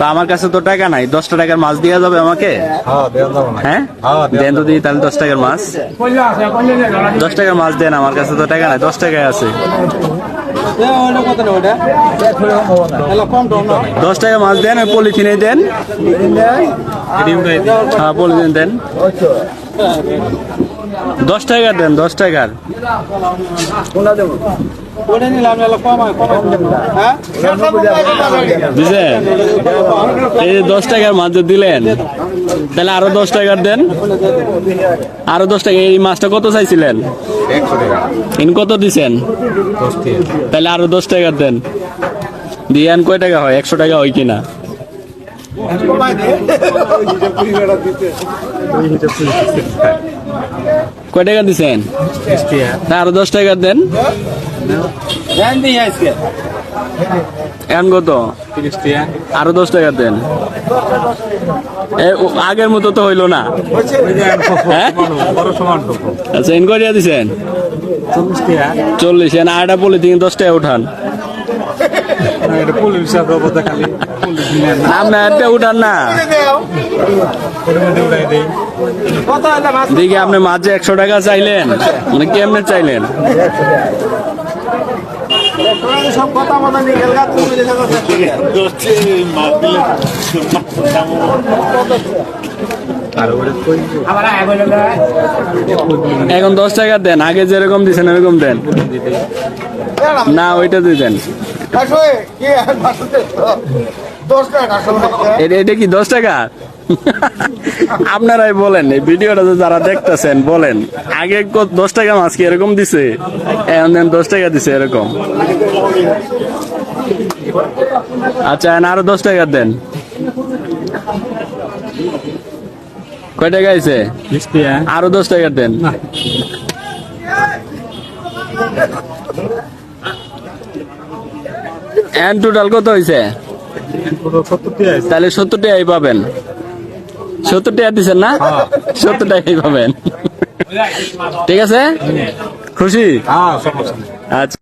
তো আমার কাছে তো টাকা নাই, 10টা টাকার মাছ দেওয়া যাবে আমাকে? হ্যাঁ দেন তো দিই তাহলে 10 টাকার মাছ। 10 টাকার মাছ দেন, আমার কাছে তো টাকা নাই, 10 টাকায় আছে। 10 টাকা মাছ দেন, ওই পলিথিনে দেন। হ্যাঁ পলিথিন দেন। 10 টাকা দেন, 10 টাকার। বুঝলেন, এই 10 টাকার মাছ দিলেন, তাহলে আরো 10 টাকার দেন, আরো 10 টাকা। এই মাছটা কত চাইছিলেন? কত দিচ্ছেন? তাহলে আরো 10 টাকার দেন। দিয়ান কয় টাকা হয়? 100 টাকা হয় কিনা? কয় টাকা দিচ্ছেন? আরো 10 টাকা দেন। এখন কত? আরো 10 টাকা দেন। আগের মতো তো হইলো না। আচ্ছা ইন কয়টা দিচ্ছেন? 40। আটা পলিথিন 10 টাকা উঠান। উঠান না দেখি আপনি মাঝে 100 টাকা চাইলেন, মানে কেমনে চাইলেন? এখন 10 টাকা দেন, আগে যেরকম দিচ্ছেন ওরকম দেন না, ওইটা দিয়ে দেন। এটা কি 10 টাকা? আপনারাই বলেন, এই ভিডিওটা যারা দেখতেছেন বলেন, আগে 10 টাকা মাছ কি এরকম দিছে? এখন দেন 10 টাকা দিছে এরকম। আচ্ছা আরো 10 টাকা দেন। কয় টাকা আছে? আরো 10 টাকা দেন। এন্ড টোটাল কত হয়েছে? তাহলে 70 টাকাই পাবেন। 70 টাকা দিচ্ছেন না? 70 টাকাই পাবেন। ঠিক আছে, খুশি? আচ্ছা।